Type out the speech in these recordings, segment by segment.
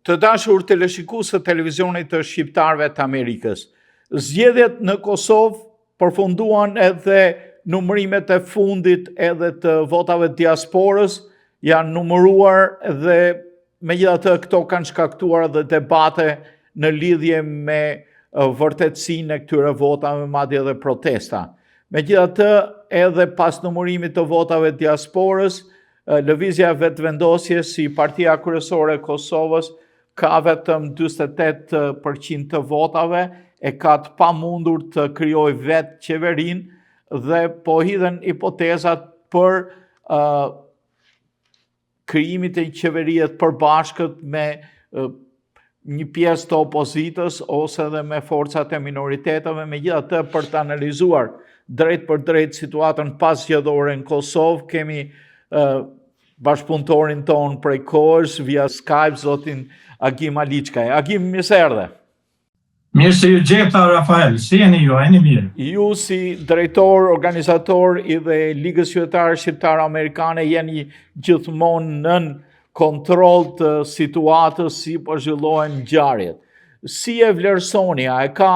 Të dashur teleshikues të televizionit të shqiptarëve të Amerikës, zgjedhjet në Kosovë përfunduan edhe numërimet e fundit edhe të votave të diasporës janë numëruar dhe megjithatë këto kanë shkaktuar edhe debate në lidhje me vërtetësinë e këtyre votave, madje edhe protesta. Megjithatë, edhe pas numërimit të votave të diasporës, Lëvizja e Vetëvendosjes si partia kryesore e Kosovës ka vetëm 48% të votave, e ka të pamundur të krijojë vetë qeverinë dhe po hidhen hipotezat për krijimin e qeverisë të përbashkët me një pjesë të opozitës ose edhe me forcat e minoriteteve, megjithatë për të analizuar drejt për drejt situatën paszgjedhore në Kosovë, kemi bashkëpunëtorin tonë prej kohësh via Skype, zotin Agim Aliçkaj. Agim, mirë se erdhe. Mirë se ju gjeta, Rafael. Si jeni ju, jeni mirë? Ju si drejtor, organizator i dhe Ligës Qytetare Shqiptare Amerikane jeni gjithmonë nën kontroll të situatës si po zhvillohen ngjarjet. Si e vlerësoni, a e ka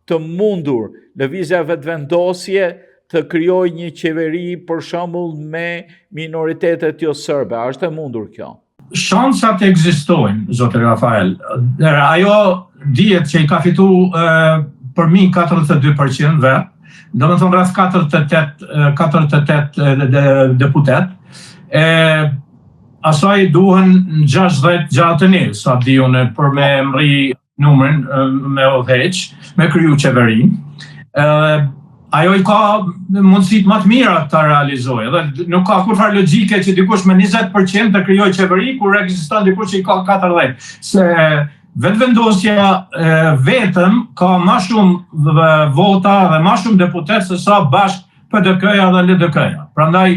të mundur Lëvizja e Vetëvendosje të krijojë një qeveri për shembull me minoritetet jo serbe? A është e mundur kjo? Shansat ekzistojnë, zotë Rafael. Ajo dihet që I ka fitu për mi 42% vetë, do më thonë rreth 48 deputet. Asaj duhen 60 gjatë një, sa di unë, për me mri numrin me udhëheq, me kriju qeverin. Ajo I ka mundësit më të mira të realizojë, dhe nuk ka kurfar logjike që dikush me 20% të krijoj qeveri, kur ekziston dikush që I ka 40%. Se vetëvendosja vetëm ka më shumë vota dhe më shumë deputet se sa bashkë PDK-ja dhe LDK-ja. Prandaj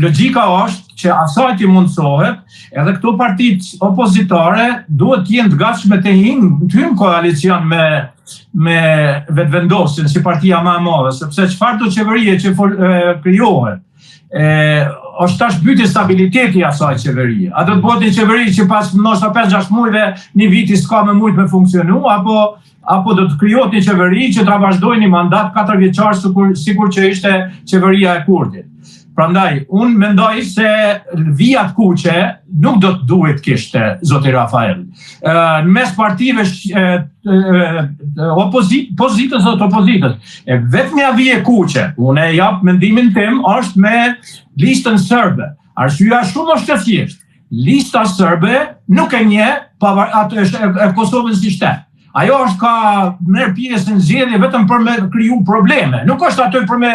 logjika është që asaj të mundsohet, edhe këto partitë opozitare duhet të jenë të gatshme të hyjnë koalicion me Vetëvendosjen si partia më e madhe, sepse çfarë do qeverie që krijohet, është tash pyetje stabiliteti I asaj qeverie. A do të bëhet një qeveri që pas ndoshta 5-6 muajve, një viti s'ka më shumë me funksionu, apo do të krijohet një qeveri që ta vazhdojë një mandat 4 vjeçar sikur që ishte qeveria e Kurtit. Prandaj, unë mendoj se vijat kuqe nuk do të duhet kishte, zoti Rafael. Në mes partive pozitës dhe opozitës. Vetmja vije kuqe, unë e jap mendimin tim, është me listën serbe. Arsyeja shumë është e thjeshtë. Lista serbe nuk e njeh Kosovën si shtet. Ajo është ka merr pjesë në zgjedhje vetëm për me kriju probleme. Nuk është aty për me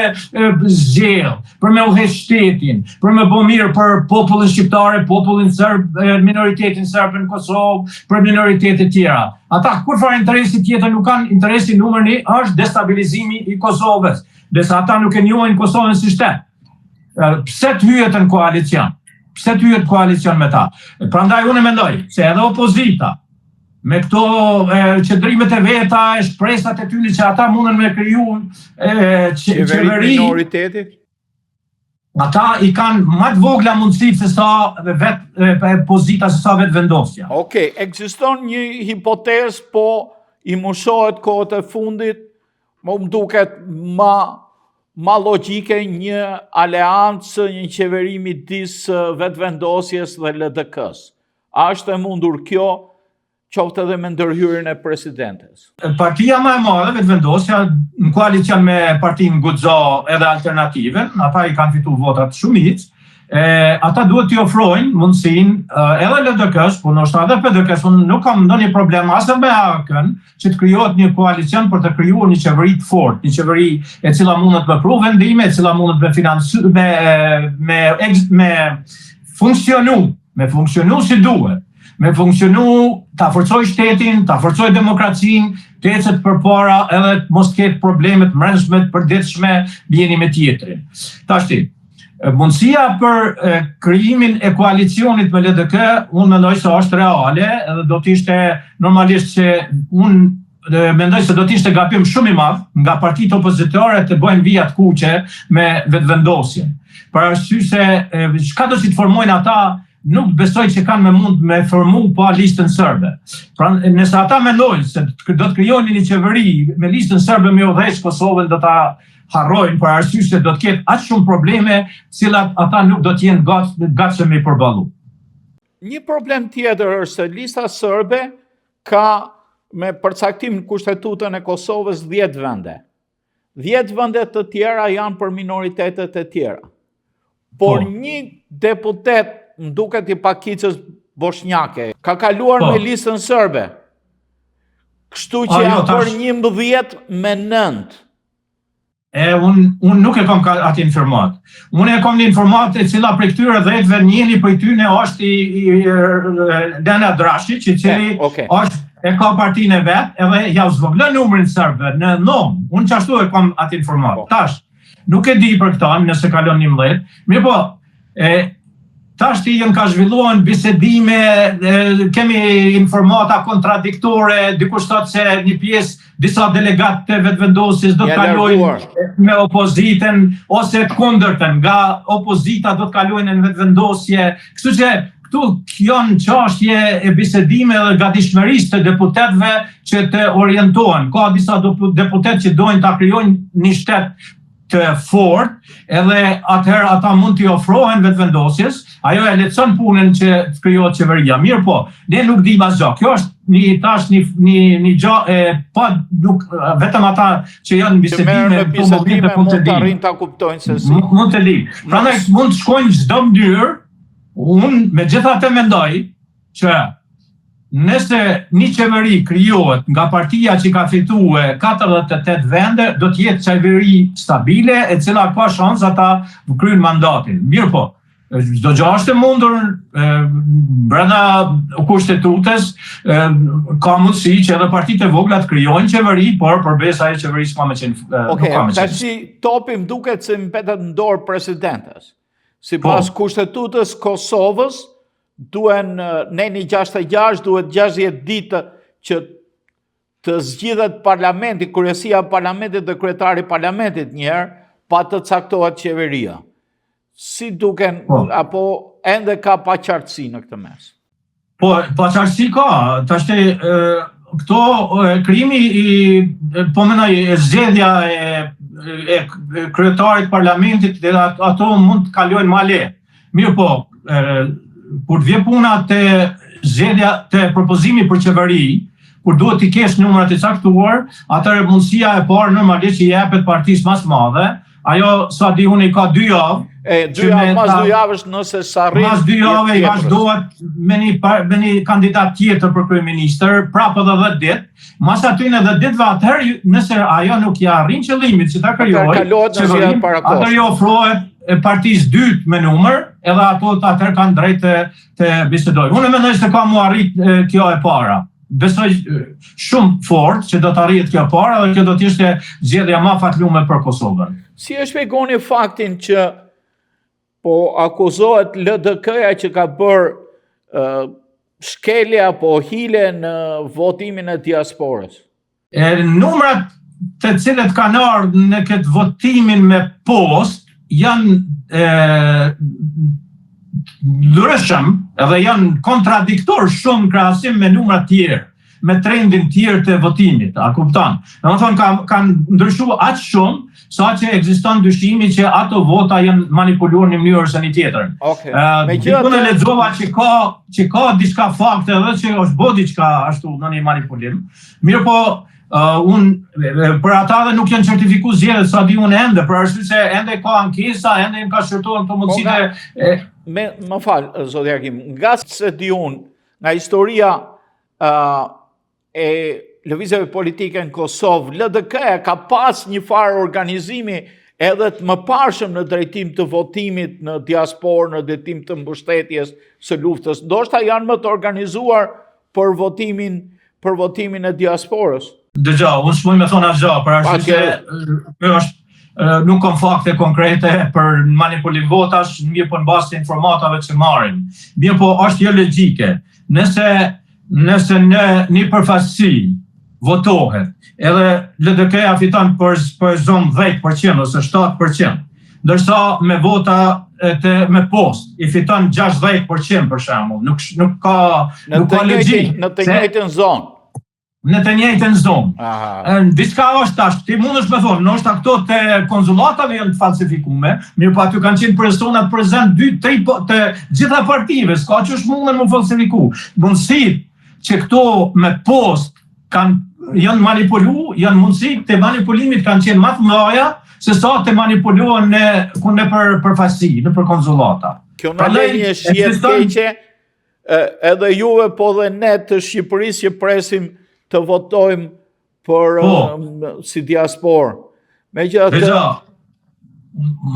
zgjedh, për me udhëheq shtetin, për me bë mirë për popullin shqiptar, popullin serb, minoritetin serb në Kosovë, për minoritetet tjera. Ata kurfar interesi tjetër nuk kanë, interesi numër 1 është destabilizimi I Kosovës, derisa ata nuk e njohin Kosovën si shtet. Pse të hyjet në koalicion? Pse të hyjet koalicion me ta? Prandaj unë mendoj se edhe opozita me këto qëndrimet e veta, shpresat e tyre që ata mundën me kriju qeveri, minoritetit? Ata I kanë më të vogla mundësi se sa pozita, se sa vetëvendosja. Okej, ekziston një hipotezë, po I mushohet kohët e fundit, më duket ma logjike një aleancë, një qeveri midis vetëvendosjes dhe LDK-s. A është e mundur kjo? Qoftë edhe me ndërhyrjen e presidentes. Partia më e madhe, Vetëvendosja, në koalicion me partinë Guxo edhe Alternativën, ata I kanë fituar votat shumicë, ata duhet t'i ofrojnë mundësinë edhe LDK-s, po ndoshta edhe PDK-s, unë nuk kam ndonjë problem as me AK-n, që të krijohet një koalicion për të krijuar një qeveri të fortë, një qeveri e cila mundet me pru vendime, e cila mundet me funksionu si duhet. Me funksionu, ta forcoj shtetin, ta forcoj demokracinë, të ecet përpara edhe mos ketë problemet mbrëmshme të përditshme njëri me tjetrin. Tashti, mundësia për krijimin e koalicionit me LDK, unë mendoj se është reale, edhe do të ishte normalisht që unë mendoj se do të ishte gabim shumë I madh nga partitë opozitare të bëjnë vijat kuqe me vetëvendosjen. Për arsye se çka do si të formojnë ata nuk besoj që kanë me mund me formu pa listën serbe. Pra nëse ata mendojnë se do të krijonin një qeveri me listën serbe me udhëheq Kosovën, do ta harrojnë për arsye se do të ketë aq shumë probleme, cilat ata nuk do të jenë gatshëm me përballu. Një problem tjetër është se lista serbe ka me përcaktim në kushtetutën e Kosovës 10 vende. 10 vende të tjera janë për minoritetet e tjera. Por një deputet, më duket i pakicës bosnjake, ka kaluar me listën serbe. Kështu që janë për 11 me 9. Unë nuk e kam atë informat. Unë e kam një informat e cila për këtyre 10-ve njëri për tyne është i Dena Drashi, që cili është e ka partinë e vetë edhe ja zvogëlon numrin serbe në nom. Unë qashtu e kam atë informat. Tash, nuk e di për këta, nëse kalon 11. Mirë po, tash ka zhvilluar bisedime, kemi informata kontradiktore, dikush thotë se një pjesë disa delegatë të vetëvendosjes do të kalojnë me opozitën ose të kundërtën, nga opozita do të kalojnë në vetëvendosje. Kështu që këtu janë çështje e bisedime dhe gatishmërisë të deputetëve që të orientohen. Ka disa deputetë që dojnë ta krijojnë një shtet të fort, edhe atëherë ata mund t'i ofrohen vetëvendosjes, ajo e lehtëson punën që të krijohet qeveria. Mirë po, ne nuk dim asgjë. Kjo është një gjë pa nuk vetëm ata që janë në bisedime mund të arrijnë ta kuptojnë se si. Mund të linë. Prandaj mund të shkojnë çdo mënyrë. Unë megjithatë mendoj që nëse një qeveri krijohet nga partia që ka fituar 48 vende, do të jetë qeveri stabile e cila ka shans ata të kryejnë mandatin. Mirë po, çdo gjë është e mundur brenda kushtetutës, ka mundësi që edhe partitë e vogla të krijojnë qeveri, por përveç asaj qeverisë ka më qenë. Tash topi më duket se mbetet në dorë presidentes. Sipas kushtetutës Kosovës, duhen neni 66, duhet 60 ditë që të zgjidhet parlamenti, kryesia e parlamentit dhe kryetari i parlamentit njëherë, pa të caktohet qeveria. Si duken, apo ende ka paqartësi në këtë mes? Po, paqartësi ka. Tash këto krimi po mendoj zgjedhja e kryetarit parlamentit dhe ato mund të kalojnë ma lehtë. Mirë po, kur të vjen puna të zgjedhja të propozimi për qeveri, kur duhet t'i kesh numrat e caktuar, atëherë mundësia e parë normalisht që jepet partisë më së madhe, ajo sa di unë ka 2 javë. Mas 2 javësh nëse s'arrin. Mas 2 javë i vazhdohet me një kandidat tjetër për kryeministër, prapë edhe 10 ditë. Mas aty në 10 ditëve atëherë nëse ajo nuk ja arrin qëllimit që ta krijojë, atëherë jo ofrohet partisë dytë me numër, edhe ato atëherë kanë drejt të bisedojnë. Unë mendoj se ka mu arrit kjo e para. Besoj shumë fort që do të arrihet kjo e para dhe kjo do të ishte zgjedhja më fatlume për Kosovën. Si e shpjegoni faktin që po akuzohet LDK-ja që ka bërë shkelje apo hile në votimin e diasporës? Numrat të cilët kanë ardhur në këtë votimin me post janë ndryshëm edhe janë kontradiktor shumë krahasim me numrat tjerë, me trendin tjerë të votimit, a kupton? Domethënë kanë ndryshuar aq shumë sa që ekziston dyshimi që ato vota janë manipuluar në mënyrë ose në tjetrën. Unë lexova që ka diçka fakte edhe që është bërë diçka ashtu në një manipulim. Mirë po, për ata dhe nuk janë certifikuar zgjedhjet sa di unë ende, për arsye se ende ka ankesa, ende ka shërtuar këto mundësitë. Më fal, zoti Hakim, nga se di unë, nga historia e lëvizjeve politike në Kosovë, LDK-ja ka pas një farë organizimi edhe të mëparshëm në drejtim të votimit në diasporë, në drejtim të mbështetjes së luftës. Ndoshta janë më të organizuar për votimin e diasporës. Dëgjoj, unë s'mund me thonë asgjë, për arsye se nuk kam fakte konkrete për manipulim votash, mirë po në bazë të informatave që marrin. Mirë po është jo logjike. Nëse në një përfaqësi votohet, edhe LDK-ja fiton për zonë 10% ose 7%, ndërsa me vota me post i fiton 60% për shembull. Nuk ka logjik. Në të njëjtën zonë. Në të njëjtën zonë. Diçka është tash, ti mundesh me thonë, ndoshta këto te konsullatave janë të falsifikume, mirë po aty kanë qenë persona prezent 2-3 të gjitha partive, s'ka që është mundën më falsifiku. Mundësit që këto me post janë manipulu, janë mundësi të manipulimit kanë qenë më të mëdha se sa të manipulohen në përfaqësi, në për konsullata. Kjo në lenje shihet keqe, edhe juve po dhe ne të Shqipërisë që presim të votojmë për si diasporë. Megjithatë,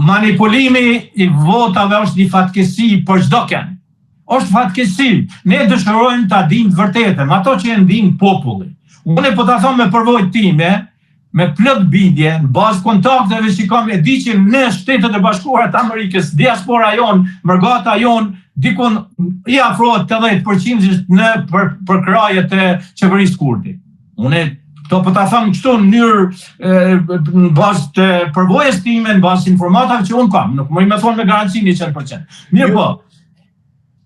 manipulimi i votave është një fatkeqësi për çdo kënd. Është fatkeqësi. Ne dëshirojmë ta dimë të vërtetën, ato që e ndin populli. Unë po ta them me përvojë time, me plot bindje, në bazë kontakteve që kam, e di që në Shtetet e Bashkuara të Amerikës, diaspora jon, mërgata jon, dikon i afrohet 80% në përkrajet e qeverisë kurdi. Unë këto po ta them kështu në mënyrë në bazë të përvojës time, në bazë informatave që unë kam, nuk më thonë me garanci 100%. Mirë po,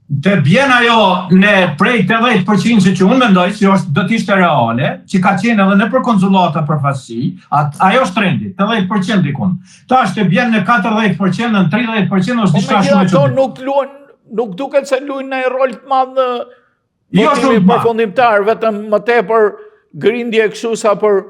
të bjen ajo në prej 80% që unë mendoj që do të ishte reale, që ka qenë edhe në për konsulata përfaqësi, ajo është trendi, 80% dikun. Tash të bjen në 40%, në 30% është diçka shumë e çuditshme. Nuk duket se luajnë një rol të madh në votimi përfundimtar, vetëm më tepër grindje kështu sa për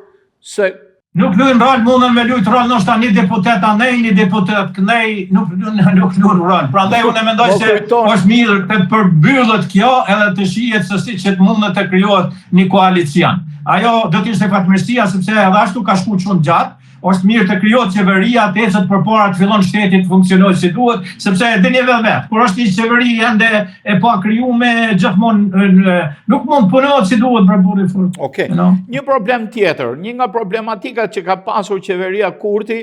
se nuk luajnë rol, mundën me luajt rol ndoshta një deputet anej, një deputet kënej, nuk luajnë rol. Prandaj unë mendoj se është mirë të përbyllet kjo edhe të shihet se si që mundet të krijohet një koalicion. Ajo do të ishte fatmirësia sepse edhe ashtu ka shkuar shumë gjatë. Është mirë të krijohet qeveria, të ecet përpara të fillon shteti të funksionojë si duhet, sepse e dini vetë, kur është një qeveri ende e pa krijuar gjithmonë nuk mund punohet si duhet për burri fort. Okej. Një problem tjetër, një nga problematikat që ka pasur qeveria Kurti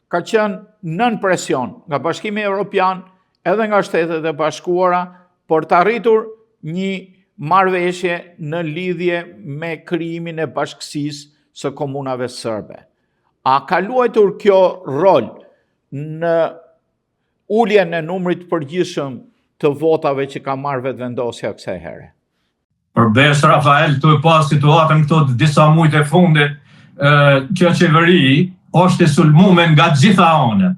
ka qenë nën presion nga Bashkimi Evropian edhe nga Shtetet e Bashkuara për të arritur një marrëveshje në lidhje me krijimin e bashkësisë së komunave serbe. A ka luajtur kjo rol në uljen e numrit përgjithshëm të votave që ka marrë vetëvendosja kësaj here? Përbes Rafael, këtu e pas situatën këto disa muajt e fundit, kjo qeveri është e sulmuar nga gjitha anët.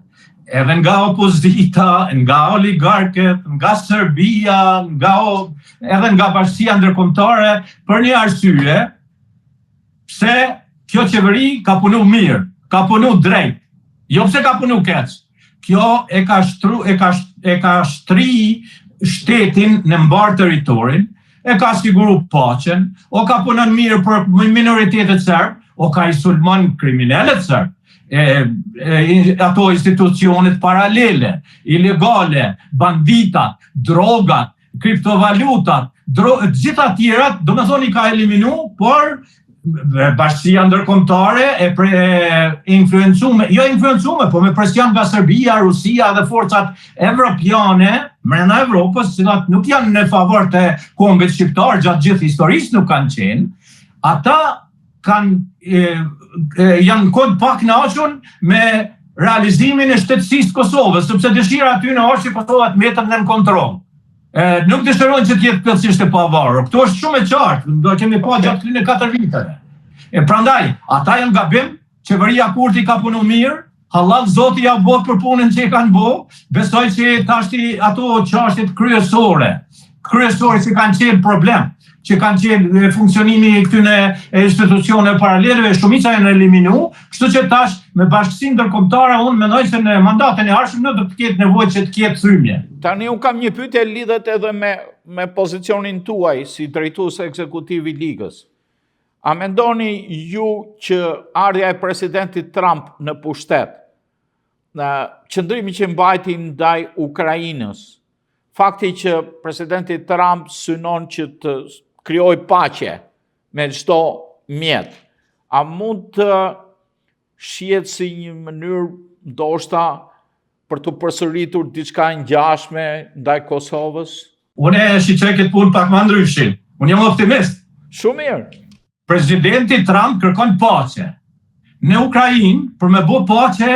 Edhe nga opozita, nga oligarkët, nga Serbia, edhe nga Bashkia Ndërkombëtare, për një arsye, pse kjo qeveri ka punu mirë. Ka punu drejt, jo pse ka punu keq. Kjo e ka shtri shtetin në mbar territorin, e ka siguru paqen, o ka punon mirë për minoritetet serb, o ka i sulmon kriminalet serb. Ato institucionet paralele, ilegale, banditat, drogat, kriptovalutat, gjitha tjerat, do me thoni ka eliminu, por Bashkia Ndërkombëtare jo influencume, po me presion nga Serbia, Rusia dhe forcat evropiane brenda Evropës, cilat nuk janë në favor të kombit shqiptar, gjatë gjithë historisë nuk kanë qenë, ata janë kod pak kënaqur me realizimin e shtetësisë Kosovës, sepse dëshira aty në është që Kosova të mbetet nën kontroll. Nuk dëshirojnë që të jetë plotësisht e pavarur. Këto është shumë e qartë, do kemi pa gjatë këtyre 4 viteve. Prandaj, ata janë gabim, qeveria Kurti ka punu mirë, halal Zoti ja bot për punën që e kanë bo, besoj që tashti ato çështjet kryesore që kanë qenë problem, që kanë qenë funksionimi i këtyre institucioneve paralele, shumica janë eliminu, kështu që tash me Bashkinë Ndërkombëtare unë mendoj se në mandatin e ardhshëm do të ketë nevojë që të ketë thymje. Tani unë kam një pyetje lidhet edhe me pozicionin tuaj si drejtues ekzekutiv i ligës. A mendoni ju që ardhja e presidentit Trump në pushtet, qëndrimi që mbajti ndaj Ukrainës, fakti që presidenti Trump synon që të krijoj paqe me çdo mjet, a mund të shihet si një mënyrë ndoshta për të përsëritur diçka ngjashme ndaj Kosovës? Unë e shiqoj këtë punë pak më ndryshe. Unë jam optimist. Shumë mirë. Presidenti Trump kërkon paqe. Në Ukrainë, për me bë paqe,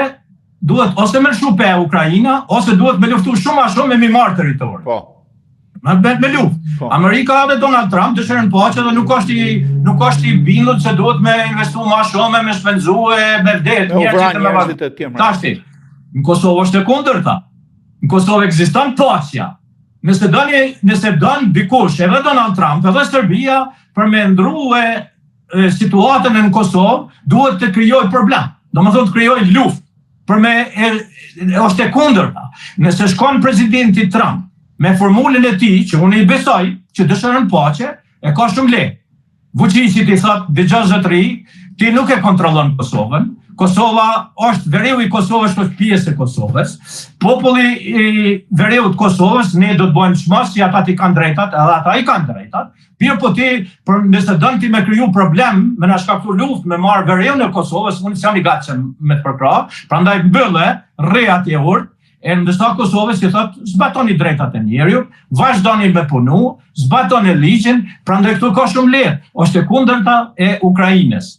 duhet ose me lëshupe Ukrajina, ose duhet me luftu shumë a shumë me mi marrë territori. Po. Me luft. Po. Amerika dhe Donald Trump dëshirën paqe dhe nuk është i bindur se duhet me investu ma shumë, me shpenzue, me vdet, njerëzit e tjerë. Tashti, në Kosovë është e kundërta. Në Kosovë ekziston paqja. Nëse don dikush, edhe Donald Trump, edhe Serbia, për me ndrue situatën në Kosovë, duhet të krijoj problem. Domethënë të krijoj luftë. Është e kundërta. Nëse shkon presidenti Trump me formulën e tij, që unë i besoj, që dëshiron paqe, e ka shumë lehtë. Vučićit i thot, dëgjoj zotëri, ti nuk e kontrollon Kosovën. Kosova është, veriu i Kosovës është pjesë e Kosovës. Populli i veriu të Kosovës, ne do të bëjmë çmos që ata i kanë drejtat, edhe ata i kanë drejtat. Mirë po ti, nëse don ti me kriju problem, me na shkaktu luftë, me marrë veriun e Kosovës, unë jam i gatshëm me të përkrah, prandaj mbyllë rre atje urt. E ndërsa Kosovës i thot, zbatoni drejtat e njeriut, vazhdoni me punu, zbatoni ligjin, prandaj këtu ka shumë lehtë, është e kundërta e Ukrainës.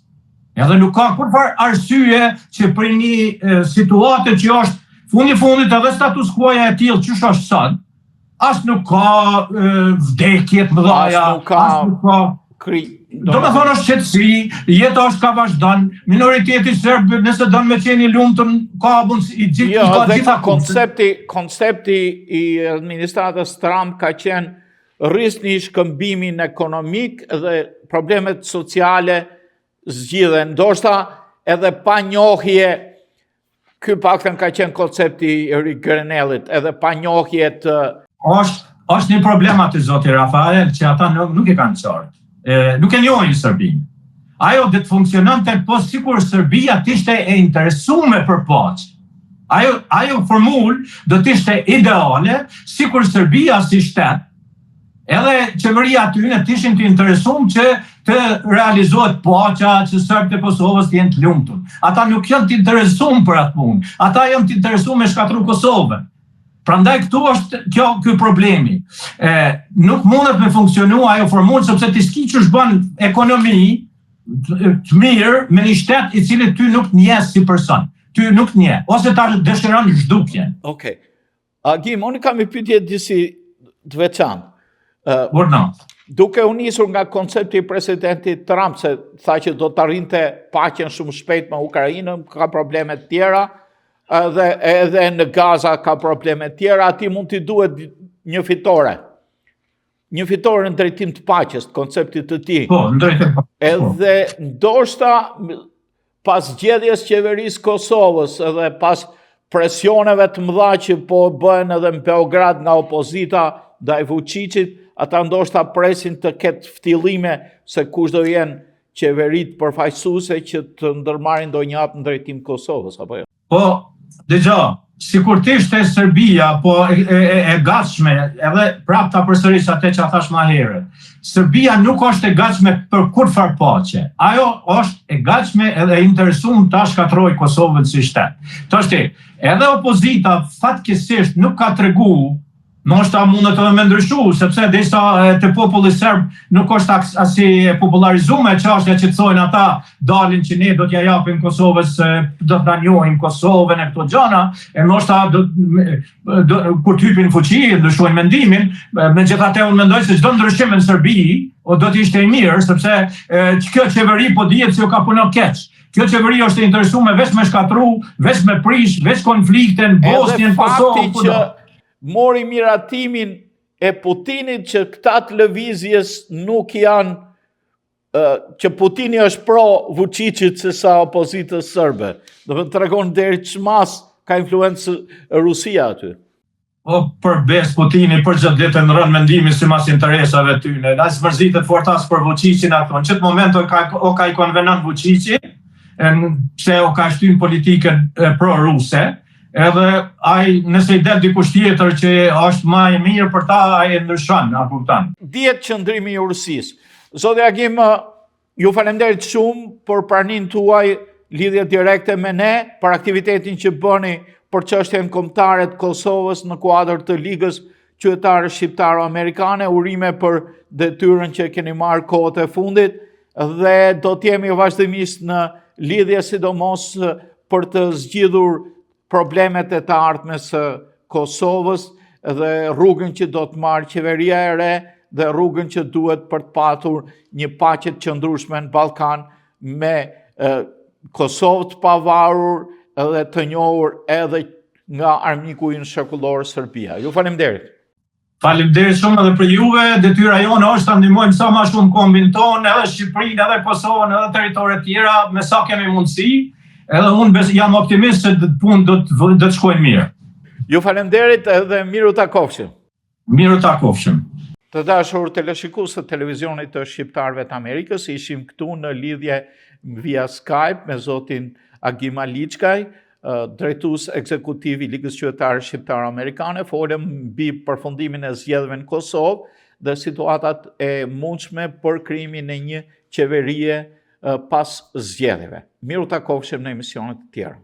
Edhe nuk ka kurfar arsye që për një situatë që është fundit edhe status quo-ja e tillë që është sot, as nuk ka vdekje të mëdha, as nuk ka do me thonë është qetësi, jeta është ka vazhdon, minoriteti serb nëse don me qenë i lumtur ka i gjitha koncepti i administratës Trump ka qenë rrisni shkëmbimin ekonomik dhe problemet sociale zgjidhen, ndoshta edhe pa njohje, ky paktën ka qenë koncepti i Erik Grenellit, edhe pa njohje të është një problem aty zoti Rafael që ata nuk e kanë qartë. Nuk e njohin Serbinë. Ajo dhe të funksionante po sikur Serbia t'ishte e interesume për paqe. Ajo formul do t'ishte ideale, sikur Serbia si shtet, edhe qeveria aty t'ishin të interesuar që të realizohet paqja, që serbët e Kosovës të jenë të lumtur. Ata nuk janë të interesuar për atë punë. Ata janë të interesuar me shkatru Kosovën. Prandaj këtu është ky problemi. Nuk mundet me funksionu ajo formulë sepse ti s'ki që shbën ekonomi të mirë me një shtet i cili ty nuk nje si person. Ty nuk nje, ose ta dëshiron zhdukjen. Okej. Agim, unë kam i pyetje disi të veçantë. Duke u nisur nga koncepti i presidentit Trump se tha që do të arrinte paqen shumë shpejt me Ukrainën, ka probleme të tjera, edhe në Gaza ka probleme tjera, ati mund t'i duhet një fitore. Një fitore në drejtim të paqes, konceptit të tij. Po, në drejtim të paqes. Edhe ndoshta pas zgjedhjes qeverisë Kosovës edhe pas presioneve të mëdha që po bëhen edhe në Beograd nga opozita ndaj Vučićit, ata ndoshta presin të ketë ftillime se kush do jenë qeverit përfaqësuese që të ndërmarrin ndonjë hap në drejtim Kosovës apo jo. Po, dëgjoj, sikur t'ishte Serbia, po e gatshme, edhe prap ta përsëris atë që thash më herët. Serbia nuk është e gatshme për kurfar paqe. Ajo është e gatshme edhe e interesuar ta shkatrojë Kosovën si shtet. Tashti, edhe opozita fatkeqësisht nuk ka tregu, ndoshta mundet edhe me ndryshu, sepse disa të populli serb nuk është asi e popularizuar çështja që thonë ata dalin që ne do t'ja japim Kosovës, do ta njohim Kosovën e këto gjëra, e ndoshta kur t'hypin fuqi, ndryshojnë mendimin, megjithatë unë mendoj se çdo ndryshim në Serbi do të ishte i mirë, sepse kjo qeveri po dihet se u ka punuar keq. Kjo qeveri është e interesuar veç me shkatru, veç me prish, veç konflikte në Bosnjën, Kosovë. Mori miratimin e Putinit që këta të lëvizjes nuk janë, që Putini është pro Vučićit se sa opozitës sërbe. Do të tregon deri çmas ka influencë Rusia aty. O përbes Putini për çdo ditë në rënd mendimi sipas interesave tyne. As mërzitet fortas për Vučićin ato. Në çet moment ka i konvenon Vučići, pse o ka shtyn politikën pro-ruse. Edhe ai nëse i del dikush tjetër që është më i mirë për ta, ai e ndryshon, a kupton? Dihet qëndrimi i Rusisë. Zoti Agim, ju falenderoj shumë për praninë tuaj, lidhje direkte me ne, për aktivitetin që bëni për çështjen kombëtare të Kosovës në kuadër të Ligës Qytetare Shqiptaro-Amerikane, urime për detyrën që keni marrë kohët e fundit dhe do të jemi vazhdimisht në lidhje sidomos për të zgjidhur problemet e të ardhmes së Kosovës dhe rrugën që do të marrë qeveria e re dhe rrugën që duhet për të patur një paqe të qëndrueshme në Ballkan me Kosovë të pavarur dhe të njohur edhe nga armiku i shekullor Serbia. Ju faleminderit. Faleminderit shumë edhe për juve, detyra jonë është ta ndihmojmë sa më shumë kombin tonë, edhe Shqipërinë, edhe Kosovën, edhe teritoret tjera, me sa kemi mundësi, edhe unë jam optimist se punë do të shkojnë mirë. Ju faleminderit edhe miru takofshim. Miru takofshim. Të dashur teleshikues të televizionit të Shqiptarëve të Amerikës, ishim këtu në lidhje via Skype me zotin Agim Aliçkaj, drejtues ekzekutiv i Ligës Qytetare Shqiptare Amerikane. Folëm mbi përfundimin e zgjedhjeve në Kosovë dhe situatat e mundshme për krijimin e një qeverie pas zgjedhjeve. Miru takofshim në emisionet të tjera.